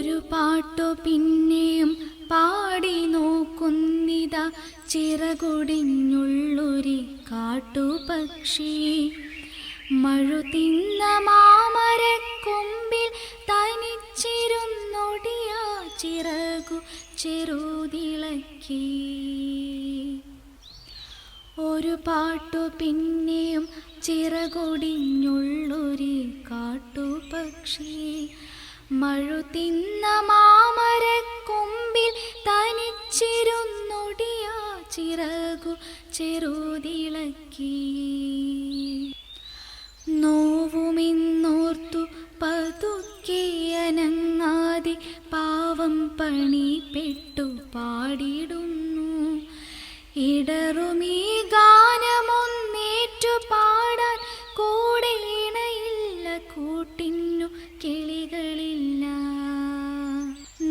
ഒരു പാട്ടു പിന്നെയും പാടി നോക്കുന്നിതാ ചിറകൊടിഞ്ഞുള്ളൊരു കാട്ടുപക്ഷി. മഴുതിന്ന മാമരക്കൊമ്പിൽ തനിച്ചിരുന്നൊടിയാ ചിറകു ചെറുതിളക്കി. ഒരു പാട്ടു പിന്നെയും ചിറകൊടിഞ്ഞുള്ളൊരു കാട്ടുപക്ഷി. മഴുതിന്ന മാമരക്കൊമ്പിൽ തനിച്ചിരുന്നൊടിയാ ചിറകു ചെറുതിളക്കി. നോവുമെന്നോർത്തു പതുക്കെ അനങ്ങാതെ പാവം പണിപ്പെട്ടു പാടിടുന്നു. ഇടറുമീ ഗാനമൊന്നേറ്റു പാടാൻ കൂടെ ഇണയില്ല, കൂട്ടിന്നു കിളികളില്ല.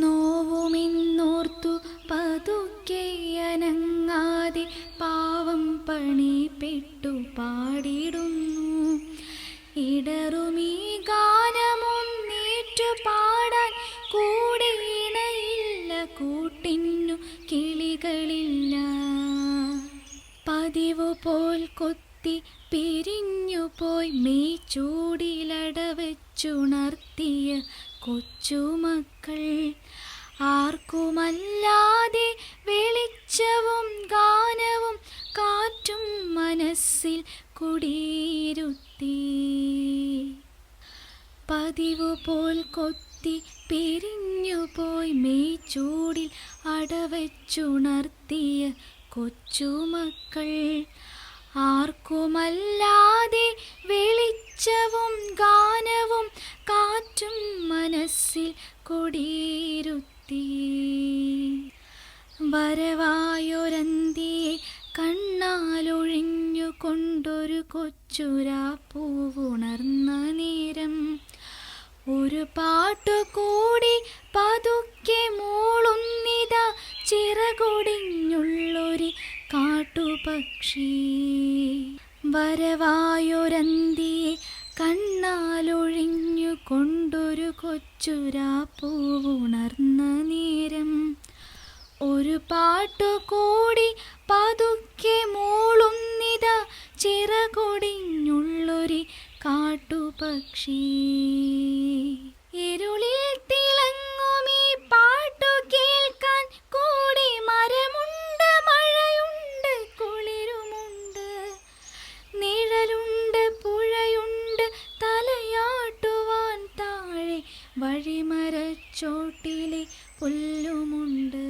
നോവുമെന്നോർത്തു പതുക്കെ അനങ്ങാതെ പാവം പണിപ്പെട്ടു പാടിടുന്നു. ഇടറുമീ ഗാനമൊന്നേറ്റു പാടാൻ കൂടെ ഇണയില്ല, കൂട്ടിന്നു കിളികളില്ല. പതിവു പോൽ കൊത്തി പിരിഞ്ഞുപോയി മേച്ചൂടിലടവെച്ചുണർത്തിയ കൊച്ചുമക്കൾ. ആർക്കുമല്ലാതെ വെളിച്ചവും ഗാനവും കാറ്റും മനസ്സിൽ കുടിയിരുത്തി. പതിവു പോൽ കൊത്തി പിരിഞ്ഞുപോയി മേച്ചൂടിൽ അടവെച്ചുണർത്തിയ കൊച്ചുമക്കൾ. ആർക്കുമല്ലാതെ വെളിച്ചവും ഗാനവും കാറ്റും മനസ്സിൽ കുടിയിരുത്തി. വരവായൊരന്തിയെ കണ്ണാലൊഴിഞ്ഞുകൊണ്ടൊരു കൊച്ചുരാപ്പൂവുണർന്ന നേരം ഒരു പാട്ടുകൂടി പതുക്കെ മൂളുന്നിതാ ചിറകൊടിഞ്ഞുള്ളൊരു കാട്ടുപക്ഷി. വരവായൊരന്തിയെ കണ്ണാലൊഴിഞ്ഞുകൊണ്ടൊരു കൊച്ചുരാപ്പൂവുണർന്ന നേരം ഒരു പാട്ടുകൂടി പതുക്കെ മൂളുന്നിതാ ചിറകൊടിഞ്ഞുള്ളൊരു കാട്ടുപക്ഷി. ഇരുളിൽ തിളങ്ങുമീ പാട്ടു കേൾക്കാൻ കൂടെ മരമുണ്ട്, മഴയുണ്ട്, കുളിരുമുണ്ട്, നിഴലുണ്ട്, പുഴയുണ്ട്, തലയാട്ടുവാൻ താഴെ വഴിമരച്ചോട്ടിലെ പുല്ലുമുണ്ട്.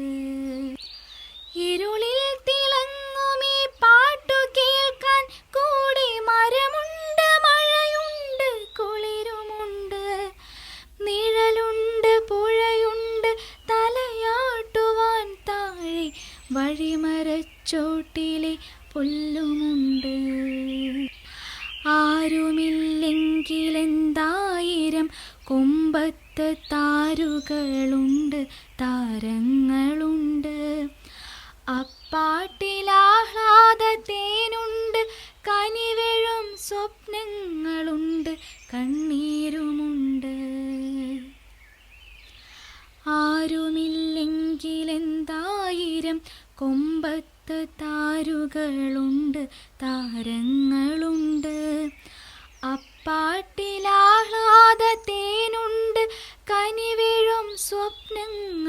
ഇരുളിൽ തിളങ്ങുമീ പാട്ടു കേൾക്കാൻ കൂടെ മരമുണ്ട്, മഴയുണ്ട്, കുളിരുമുണ്ട്, നിഴലുണ്ട്, പുഴയുണ്ട്, തലയാട്ടുവാൻ താഴെ വഴിമരച്ചോട്ടിലെ പുല്ലുമുണ്ട്. ആരുമില്ലെങ്കിലെന്തായിരം കൊമ്പത്ത് താരുകളുണ്ട്, താരങ്ങളുണ്ട്. അപ്പാട്ടിലാഹ്ലാദത്തേനുണ്ട്, കനിവെഴും സ്വപ്നങ്ങളുണ്ട്, കണ്ണീരുമുണ്ട്. ആരുമില്ലെങ്കിലെന്തായിരം കൊമ്പത്ത് താരുകളുണ്ട്, താരങ്ങളുണ്ട്. അപ്പാട്ടിലാഹ്ലാദത്തേനുണ്ട്, കനിവെഴും സ്വപ്നങ്ങളുണ്ട്,